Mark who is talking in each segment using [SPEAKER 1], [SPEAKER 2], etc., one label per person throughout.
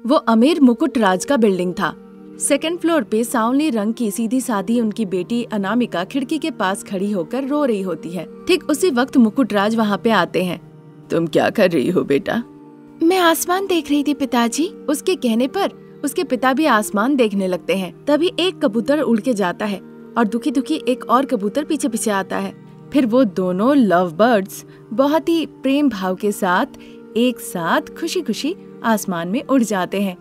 [SPEAKER 1] वो अमीर मुकुट राज का बिल्डिंग था। सेकंड फ्लोर पे सांवली रंग की सीधी सादी उनकी बेटी अनामिका खिड़की के पास खड़ी होकर रो रही होती है। ठीक उसी वक्त मुकुट राज वहाँ पे आते हैं।
[SPEAKER 2] तुम क्या कर रही हो बेटा?
[SPEAKER 1] मैं आसमान देख रही थी पिताजी। उसके कहने पर उसके पिता भी आसमान देखने लगते हैं। तभी एक कबूतर उड़ के जाता है और दुखी दुखी एक और कबूतर पीछे पीछे आता है। फिर वो दोनों लव बर्ड्स बहुत ही प्रेम भाव के साथ एक साथ खुशी खुशी आसमान में उड़ जाते हैं।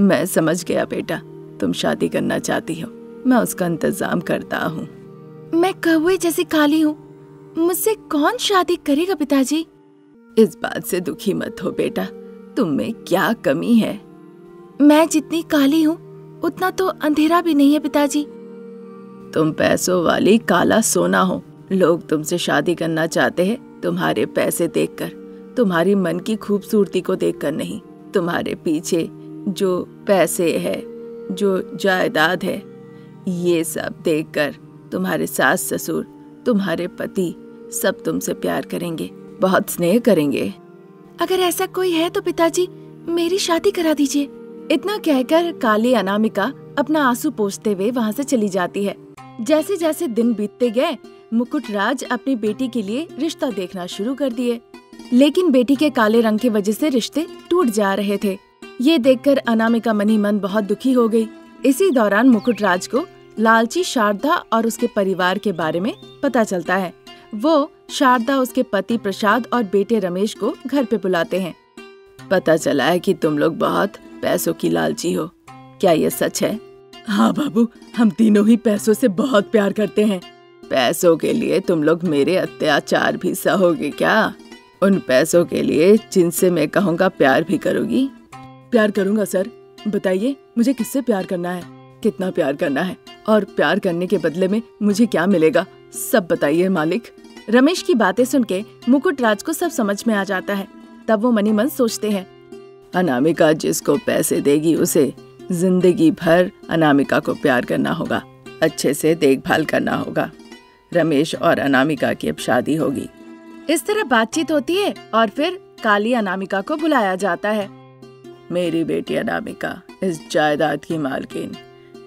[SPEAKER 2] मैं समझ गया बेटा, तुम शादी करना चाहती हो, मैं उसका इंतजाम करता हूँ।
[SPEAKER 1] मैं कौवे जैसी काली हूँ, मुझसे कौन शादी करेगा पिताजी?
[SPEAKER 2] इस बात से दुखी मत हो बेटा, तुम में क्या कमी है?
[SPEAKER 1] मैं जितनी काली हूँ उतना तो अंधेरा भी नहीं है पिताजी।
[SPEAKER 2] तुम पैसों वाली काला सोना हो। लोग तुमसे शादी करना चाहते हैं तुम्हारे पैसे देखकर, तुम्हारी मन की खूबसूरती को देखकर नहीं। तुम्हारे पीछे जो पैसे है, जो जायदाद है, ये सब देखकर तुम्हारे सास ससुर, तुम्हारे पति सब तुमसे प्यार करेंगे, बहुत स्नेह करेंगे।
[SPEAKER 1] अगर ऐसा कोई है तो पिताजी मेरी शादी करा दीजिए। इतना कहकर काली अनामिका अपना आंसू पोंछते हुए वहाँ से चली जाती है। जैसे जैसे दिन बीतते गए मुकुट राज अपनी बेटी के लिए रिश्ता देखना शुरू कर दिए, लेकिन बेटी के काले रंग की वजह से रिश्ते टूट जा रहे थे। ये देखकर अनामिका मन ही मन बहुत दुखी हो गई। इसी दौरान मुकुट राज को लालची शारदा और उसके परिवार के बारे में पता चलता है। वो शारदा, उसके पति प्रसाद और बेटे रमेश को घर पे बुलाते हैं।
[SPEAKER 2] पता चला है कि तुम लोग बहुत पैसों की लालची हो, क्या ये सच है?
[SPEAKER 3] हाँ बाबू, हम तीनों ही पैसों से बहुत प्यार करते हैं।
[SPEAKER 2] पैसों के लिए तुम लोग मेरे अत्याचार भी सहोगे क्या? उन पैसों के लिए जिनसे मैं कहूँगा प्यार भी करोगी?
[SPEAKER 3] प्यार करूँगा सर। बताइए मुझे किससे प्यार करना है, कितना प्यार करना है और प्यार करने के बदले में मुझे क्या मिलेगा, सब बताइए मालिक।
[SPEAKER 1] रमेश की बातें सुन के मुकुट राज को सब समझ में आ जाता है। तब वो मनी मन सोचते हैं,
[SPEAKER 2] अनामिका जिसको पैसे देगी उसे जिंदगी भर अनामिका को प्यार करना होगा, अच्छे से देखभाल करना होगा। रमेश और अनामिका की अब शादी होगी।
[SPEAKER 1] इस तरह बातचीत होती है और फिर काली अनामिका को बुलाया जाता है।
[SPEAKER 2] मेरी बेटी अनामिका इस जायदाद की मालकिन,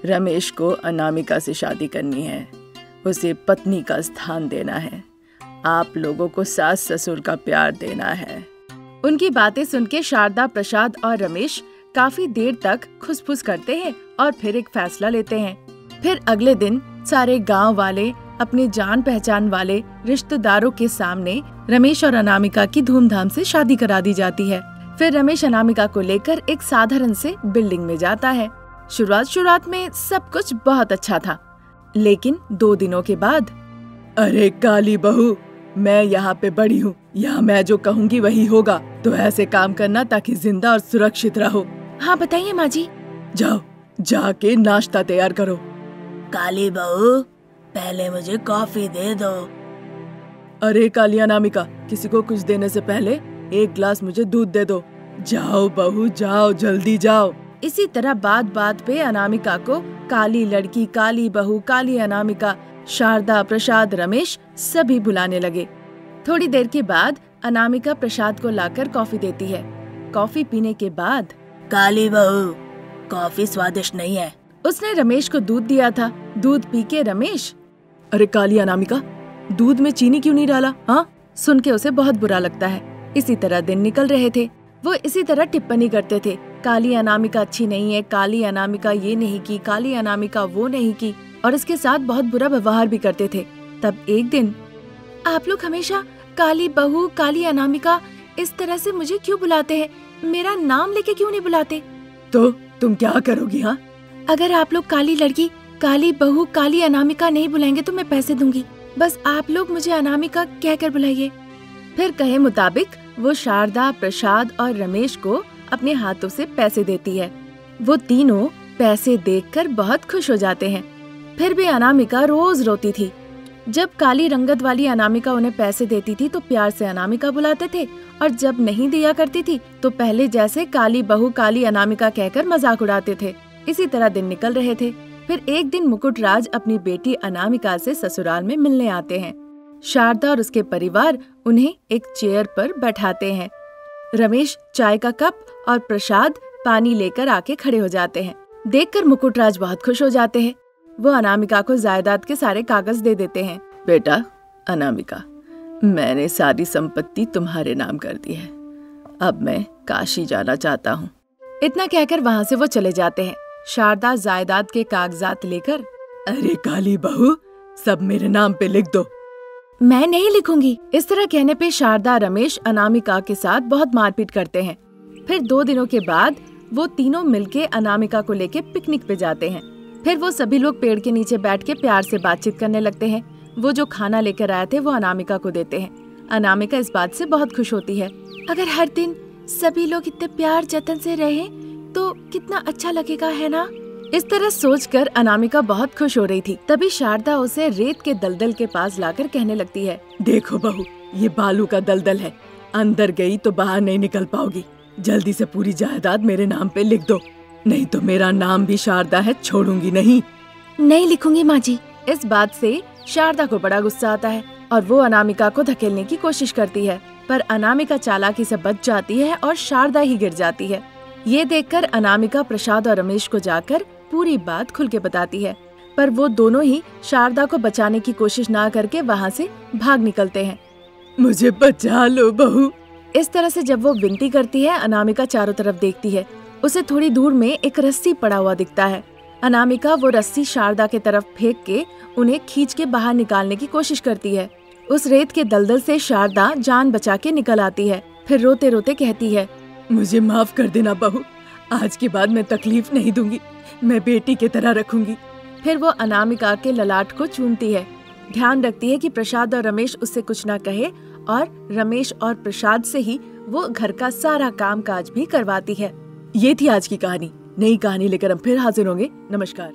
[SPEAKER 2] रमेश को अनामिका से शादी करनी है, उसे पत्नी का स्थान देना है, आप लोगों को सास ससुर का प्यार देना है।
[SPEAKER 1] उनकी बातें सुन के शारदा, प्रसाद और रमेश काफी देर तक खुसफुस करते हैं और फिर एक फैसला लेते हैं। फिर अगले दिन सारे गांव वाले अपने जान पहचान वाले रिश्तेदारों के सामने रमेश और अनामिका की धूमधाम से शादी करा दी जाती है। फिर रमेश अनामिका को लेकर एक साधारण से बिल्डिंग में जाता है। शुरुआत में सब कुछ बहुत अच्छा था, लेकिन 2 दिनों के बाद,
[SPEAKER 3] अरे काली बहू, मैं यहाँ पे बड़ी हूँ, यहाँ मैं जो कहूँगी वही होगा, तो ऐसे काम करना ताकि जिंदा और सुरक्षित रहो।
[SPEAKER 1] हाँ बताइए माँ जी।
[SPEAKER 3] जाओ, जाके नाश्ता तैयार करो।
[SPEAKER 4] काली बहू, पहले मुझे कॉफी दे दो।
[SPEAKER 3] अरे काली अनामिका, किसी को कुछ देने से पहले 1 गिलास मुझे दूध दे दो। जाओ बहू जाओ, जल्दी जाओ।
[SPEAKER 1] इसी तरह बात पे अनामिका को काली लड़की, काली बहू, काली अनामिका, शारदा, प्रसाद, रमेश सभी बुलाने लगे। थोड़ी देर के बाद अनामिका प्रसाद को लाकर कॉफी देती है। कॉफी पीने के बाद,
[SPEAKER 4] काली बहू, कॉफी स्वादिष्ट नहीं है।
[SPEAKER 1] उसने रमेश को दूध दिया था। दूध पी के रमेश,
[SPEAKER 3] अरे काली अनामिका, दूध में चीनी क्यों नहीं डाला? हाँ,
[SPEAKER 1] सुन के उसे बहुत बुरा लगता है। इसी तरह दिन निकल रहे थे। वो इसी तरह टिप्पणी करते थे, काली अनामिका अच्छी नहीं है, काली अनामिका ये नहीं की, काली अनामिका वो नहीं की, और इसके साथ बहुत बुरा व्यवहार भी करते थे। तब एक दिन, आप लोग हमेशा काली बहू, काली अनामिका इस तरह से मुझे क्यों बुलाते हैं? मेरा नाम लेके क्यों नहीं बुलाते?
[SPEAKER 3] तो तुम क्या करोगी? हाँ,
[SPEAKER 1] अगर आप लोग काली लड़की, काली बहू, काली अनामिका नहीं बुलाएंगे तो मैं पैसे दूंगी। बस आप लोग मुझे अनामिका कहकर बुलाइए। फिर कहे मुताबिक वो शारदा, प्रसाद और रमेश को अपने हाथों से पैसे देती है। वो तीनों पैसे देखकर बहुत खुश हो जाते हैं। फिर भी अनामिका रोज रोती थी। जब काली रंगत वाली अनामिका उन्हें पैसे देती थी तो प्यार से अनामिका बुलाते थे, और जब नहीं दिया करती थी तो पहले जैसे काली बहू, काली अनामिका कहकर मजाक उड़ाते थे। इसी तरह दिन निकल रहे थे। फिर एक दिन मुकुट राज अपनी बेटी अनामिका से ससुराल में मिलने आते हैं। शारदा और उसके परिवार उन्हें एक चेयर पर बैठाते हैं। रमेश चाय का कप और प्रसाद पानी लेकर आके खड़े हो जाते हैं। देखकर मुकुटराज बहुत खुश हो जाते हैं। वो अनामिका को जायदाद के सारे कागज दे देते हैं।
[SPEAKER 2] बेटा अनामिका, मैंने सारी संपत्ति तुम्हारे नाम कर दी है। अब मैं काशी जाना चाहता हूँ।
[SPEAKER 1] इतना कहकर वहाँ से वो चले जाते हैं। शारदा जायदाद के कागजात लेकर,
[SPEAKER 3] अरे काली बहू, सब मेरे नाम पे लिख दो।
[SPEAKER 1] मैं नहीं लिखूंगी। इस तरह कहने पे शारदा रमेश अनामिका के साथ बहुत मारपीट करते हैं। फिर 2 दिनों के बाद वो तीनों मिलके अनामिका को लेके पिकनिक पे जाते हैं। फिर वो सभी लोग पेड़ के नीचे बैठ के प्यार से बातचीत करने लगते हैं। वो जो खाना लेकर आए थे वो अनामिका को देते हैं। अनामिका इस बात से बहुत खुश होती है। अगर हर दिन सभी लोग इतने प्यार जतन से रहें तो कितना अच्छा लगेगा, है ना? इस तरह सोचकर अनामिका बहुत खुश हो रही थी। तभी शारदा उसे रेत के दलदल के पास लाकर कहने लगती है,
[SPEAKER 3] देखो बहू, ये बालू का दलदल है, अंदर गई तो बाहर नहीं निकल पाओगी। जल्दी से पूरी जायदाद मेरे नाम पे लिख दो, नहीं तो मेरा नाम भी शारदा है, छोड़ूंगी नहीं।
[SPEAKER 1] नहीं लिखूंगी माँ जी। इस बात से शारदा को बड़ा गुस्सा आता है और वो अनामिका को धकेलने की कोशिश करती है, पर अनामिका चालाकी से बच जाती है और शारदा ही गिर जाती है। ये देखकर अनामिका प्रसाद और रमेश को जाकर पूरी बात खुल के बताती है, पर वो दोनों ही शारदा को बचाने की कोशिश ना करके वहाँ से भाग निकलते हैं।
[SPEAKER 3] मुझे बचा लो बहू।
[SPEAKER 1] इस तरह से जब वो विनती करती है, अनामिका चारों तरफ देखती है। उसे थोड़ी दूर में एक रस्सी पड़ा हुआ दिखता है। अनामिका वो रस्सी शारदा के तरफ फेंक के उन्हें खींच के बाहर निकालने की कोशिश करती है। उस रेत के दलदल से शारदा जान बचा के निकल आती है। फिर रोते रोते कहती है,
[SPEAKER 3] मुझे माफ कर देना बहू, आज के बाद मैं तकलीफ नहीं दूंगी, मैं बेटी की तरह रखूंगी।
[SPEAKER 1] फिर वो अनामिका के ललाट को चूमती है। ध्यान रखती है कि प्रसाद और रमेश उससे कुछ ना कहे और रमेश और प्रसाद से ही वो घर का सारा काम काज भी करवाती है।
[SPEAKER 3] ये थी आज की कहानी। नई कहानी लेकर हम फिर हाजिर होंगे। नमस्कार।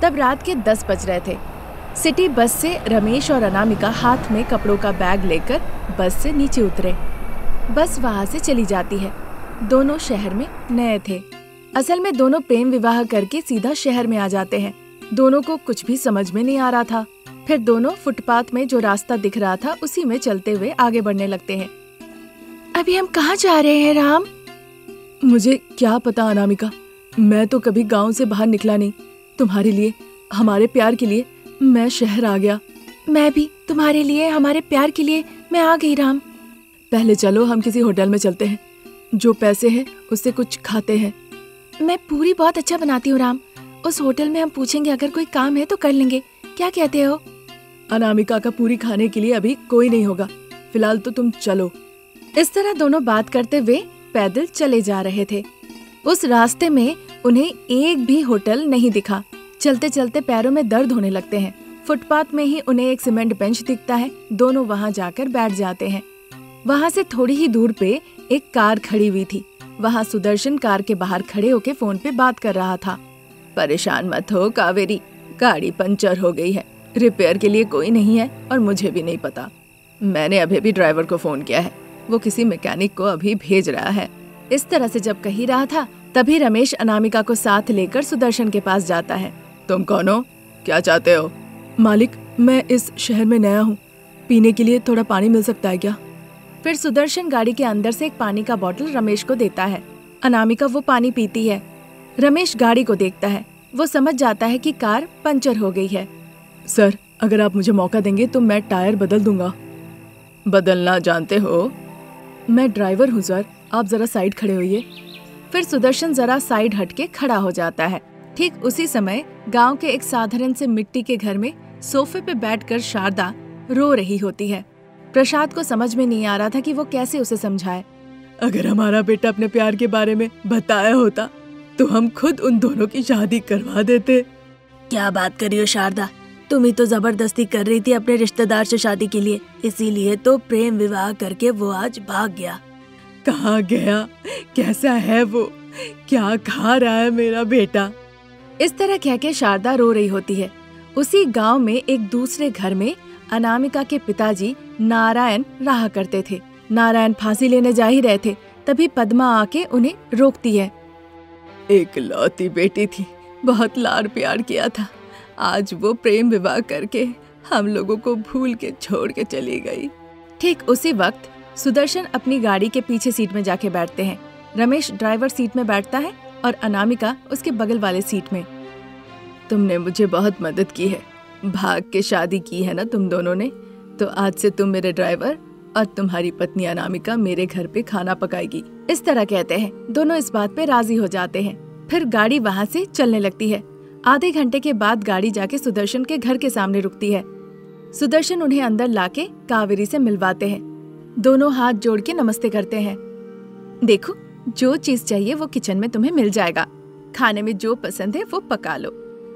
[SPEAKER 1] तब रात के 10 बज रहे थे। सिटी बस से रमेश और अनामिका हाथ में कपड़ों का बैग लेकर बस से नीचे उतरे। बस वहाँ से चली जाती है। दोनों शहर में नए थे। असल में दोनों प्रेम विवाह करके सीधा शहर में आ जाते हैं। दोनों को कुछ भी समझ में नहीं आ रहा था। फिर दोनों फुटपाथ में जो रास्ता दिख रहा था उसी में चलते हुए आगे बढ़ने लगते हैं। अभी हम कहाँ जा रहे हैं राम?
[SPEAKER 3] मुझे क्या पता अनामिका, मैं तो कभी गांव से बाहर निकला नहीं। तुम्हारे लिए, हमारे प्यार के लिए मैं शहर आ गया।
[SPEAKER 1] मैं भी तुम्हारे लिए, हमारे प्यार के लिए मैं आ गई राम।
[SPEAKER 3] पहले चलो हम किसी होटल में चलते हैं, जो पैसे है उससे कुछ खाते हैं।
[SPEAKER 1] मैं पूरी बहुत अच्छा बनाती हूँ राम। उस होटल में हम पूछेंगे, अगर कोई काम है तो कर लेंगे। क्या कहते हो?
[SPEAKER 3] अनामिका का पूरी खाने के लिए अभी कोई नहीं होगा, फिलहाल तो तुम चलो।
[SPEAKER 1] इस तरह दोनों बात करते हुए पैदल चले जा रहे थे। उस रास्ते में उन्हें एक भी होटल नहीं दिखा। चलते चलते पैरों में दर्द होने लगते हैं। फुटपाथ में ही उन्हें एक सीमेंट बेंच दिखता है। दोनों वहां जाकर बैठ जाते हैं। वहां से थोड़ी ही दूर पे एक कार खड़ी हुई थी। वहां सुदर्शन कार के बाहर खड़े होके फोन पे बात कर रहा था।
[SPEAKER 2] परेशान मत हो कावेरी, गाड़ी पंचर हो गई है, रिपेयर के लिए कोई नहीं है और मुझे भी नहीं पता। मैंने अभी भी ड्राइवर को फोन किया है, वो किसी मैकेनिक को अभी भेज रहा है।
[SPEAKER 1] इस तरह से जब कह रहा था तभी रमेश अनामिका को साथ लेकर सुदर्शन के पास जाता है।
[SPEAKER 3] तुम कौन हो? क्या चाहते हो? मालिक, मैं इस शहर में नया हूँ, पीने के लिए थोड़ा पानी मिल सकता है क्या?
[SPEAKER 1] फिर सुदर्शन गाड़ी के अंदर से एक पानी का बोतल रमेश को देता है। अनामिका वो पानी पीती है। रमेश गाड़ी को देखता है। वो समझ जाता है कि कार पंचर हो गई है।
[SPEAKER 3] सर, अगर आप मुझे मौका देंगे तो मैं टायर बदल दूंगा।
[SPEAKER 2] बदलना जानते हो?
[SPEAKER 3] मैं ड्राइवर हूँ सर, आप जरा साइड खड़े होइए।
[SPEAKER 1] फिर सुदर्शन जरा साइड हटके खड़ा हो जाता है। ठीक उसी समय गांव के एक साधारण से मिट्टी के घर में सोफे पे बैठकर शारदा रो रही होती है। प्रसाद को समझ में नहीं आ रहा था कि वो कैसे उसे समझाए।
[SPEAKER 3] अगर हमारा बेटा अपने प्यार के बारे में बताया होता तो हम खुद उन दोनों की शादी करवा देते।
[SPEAKER 4] क्या बात कर रही हो शारदा, तुम ही तो जबरदस्ती कर रही थी अपने रिश्तेदार से शादी के लिए, इसीलिए तो प्रेम विवाह करके वो आज भाग गया।
[SPEAKER 3] कहाँ गया? कैसा है वो? क्या खा रहा है मेरा बेटा?
[SPEAKER 1] इस तरह कह के शारदा रो रही होती है। उसी गांव में एक दूसरे घर में अनामिका के पिताजी नारायण रहा करते थे। नारायण फांसी लेने जा ही रहे थे, तभी पद्मा आके उन्हें रोकती है।
[SPEAKER 3] एक लौती बेटी थी, बहुत लाड़ प्यार किया था, आज वो प्रेम विवाह करके हम लोगों को भूल के छोड़ के चली गई।
[SPEAKER 1] ठीक उसी वक्त सुदर्शन अपनी गाड़ी के पीछे सीट में जाके बैठते हैं। रमेश ड्राइवर सीट में बैठता है और अनामिका उसके बगल वाले सीट में।
[SPEAKER 2] तुमने मुझे बहुत मदद की है, भाग के शादी की है ना तुम दोनों ने, तो आज से तुम मेरे ड्राइवर और तुम्हारी पत्नी अनामिका मेरे घर पे खाना पकाएगी।
[SPEAKER 1] इस तरह कहते हैं। दोनों इस बात पे राजी हो जाते हैं। फिर गाड़ी वहाँ से चलने लगती है। आधे घंटे के बाद गाड़ी जाके सुदर्शन के घर के सामने रुकती है। सुदर्शन उन्हें अंदर लाके कावेरी से मिलवाते हैं। दोनों हाथ जोड़ के नमस्ते करते हैं। देखो, जो चीज चाहिए वो किचन में तुम्हें मिल जाएगा। खाने में जो पसंद है वो पका लो।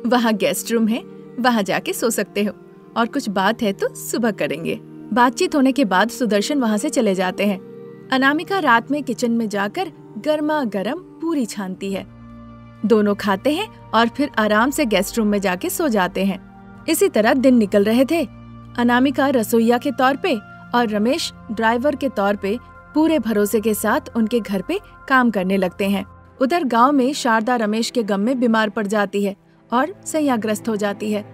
[SPEAKER 1] वहाँ गेस्ट रूम है, वहाँ जाके सो सकते हो, और कुछ बात है तो सुबह करेंगे। बातचीत होने के बाद सुदर्शन वहाँ से चले जाते हैं। अनामिका रात में किचन में जाकर गर्मा गर्म पूरी छानती है। दोनों खाते हैं और फिर आराम से गेस्ट रूम में जाके सो जाते हैं। इसी तरह दिन निकल रहे थे। अनामिका रसोइया के तौर पे और रमेश ड्राइवर के तौर पे पूरे भरोसे के साथ उनके घर पे काम करने लगते हैं। उधर गांव में शारदा रमेश के गम में बीमार पड़ जाती है और संज्ञाग्रस्त हो जाती है।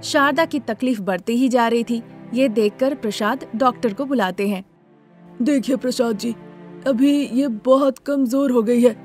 [SPEAKER 1] शारदा की तकलीफ बढ़ती ही जा रही थी। ये देखकर प्रसाद डॉक्टर को बुलाते हैं।
[SPEAKER 3] देखिए प्रसाद जी, अभी ये बहुत कमजोर हो गई है,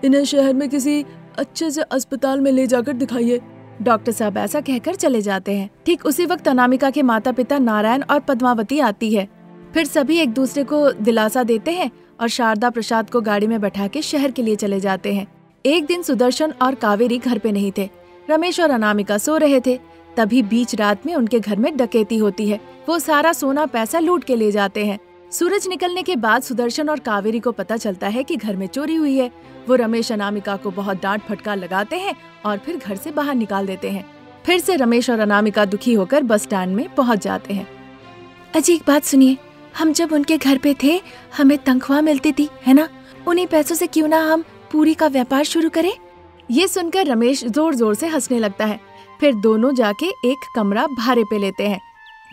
[SPEAKER 3] इन्हें शहर में किसी अच्छे से अस्पताल में ले जाकर दिखाइए।
[SPEAKER 1] डॉक्टर साहब ऐसा कहकर चले जाते हैं। ठीक उसी वक्त अनामिका के माता पिता नारायण और पद्मावती आती है। फिर सभी एक दूसरे को दिलासा देते हैं और शारदा प्रसाद को गाड़ी में बैठा के शहर के लिए चले जाते हैं। एक दिन सुदर्शन और कावेरी घर पे नहीं थे। रमेश और अनामिका सो रहे थे। तभी बीच रात में उनके घर में डकैती होती है। वो सारा सोना पैसा लूट के ले जाते हैं। सूरज निकलने के बाद सुदर्शन और कावेरी को पता चलता है कि घर में चोरी हुई है। वो रमेश अनामिका को बहुत डांट फटकार लगाते हैं और फिर घर से बाहर निकाल देते हैं। फिर से रमेश और अनामिका दुखी होकर बस स्टैंड में पहुंच जाते हैं।
[SPEAKER 4] अजी एक बात सुनिए, हम जब उनके घर पे थे हमें तनख्वाह मिलती थी, है ना? उन्हीं पैसों से क्यों ना हम पूरी का व्यापार शुरू करें?
[SPEAKER 1] ये सुनकर रमेश जोर जोर से हंसने लगता है। फिर दोनों जाके एक कमरा भाड़े पे लेते हैं।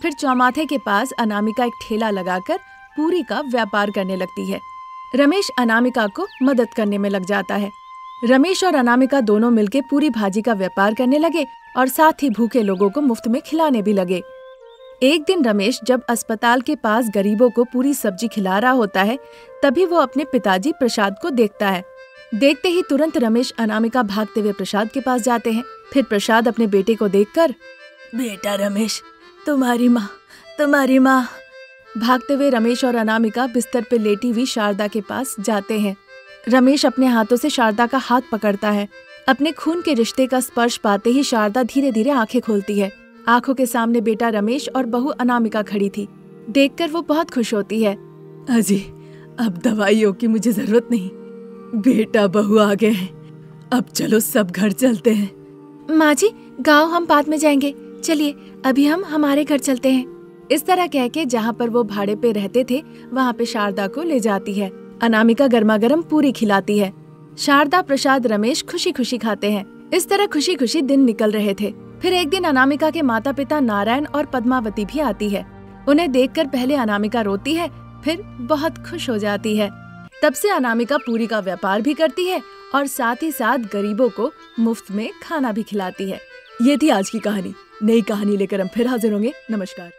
[SPEAKER 1] फिर चौमाथे के पास अनामिका एक ठेला लगाकर पूरी का व्यापार करने लगती है। रमेश अनामिका को मदद करने में लग जाता है। रमेश और अनामिका दोनों मिलके पूरी भाजी का व्यापार करने लगे और साथ ही भूखे लोगों को मुफ्त में खिलाने भी लगे। एक दिन रमेश जब अस्पताल के पास गरीबों को पूरी सब्जी खिला रहा होता है, तभी वो अपने पिताजी प्रसाद को देखता है। देखते ही तुरंत रमेश अनामिका भागते हुए प्रसाद के पास जाते हैं। फिर प्रसाद अपने बेटे को देखकर,
[SPEAKER 4] बेटा रमेश, तुम्हारी माँ।
[SPEAKER 1] भागते हुए रमेश और अनामिका बिस्तर पे लेटी हुई शारदा के पास जाते हैं। रमेश अपने हाथों से शारदा का हाथ पकड़ता है। अपने खून के रिश्ते का स्पर्श पाते ही शारदा धीरे धीरे आंखें खोलती है। आंखों के सामने बेटा रमेश और बहू अनामिका खड़ी थी। देखकर वो बहुत खुश होती है।
[SPEAKER 3] अजी, अब दवाइयों की मुझे जरूरत नहीं, बेटा बहू आ गए हैं। अब चलो सब घर चलते हैं।
[SPEAKER 1] माँ जी, गाँव हम बाद में जाएंगे, चलिए अभी हम हमारे घर चलते हैं। इस तरह कह के जहाँ पर वो भाड़े पे रहते थे वहाँ पे शारदा को ले जाती है। अनामिका गर्मा गर्म पूरी खिलाती है। शारदा प्रसाद रमेश खुशी खुशी खाते हैं। इस तरह खुशी खुशी दिन निकल रहे थे। फिर एक दिन अनामिका के माता पिता नारायण और पद्मावती भी आती है। उन्हें देखकर पहले अनामिका रोती है, फिर बहुत खुश हो जाती है। तब से अनामिका पूरी का व्यापार भी करती है और साथ ही साथ गरीबों को मुफ्त में खाना भी खिलाती है।
[SPEAKER 3] ये थी आज की कहानी। नई कहानी लेकर हम फिर हाजिर होंगे। नमस्कार।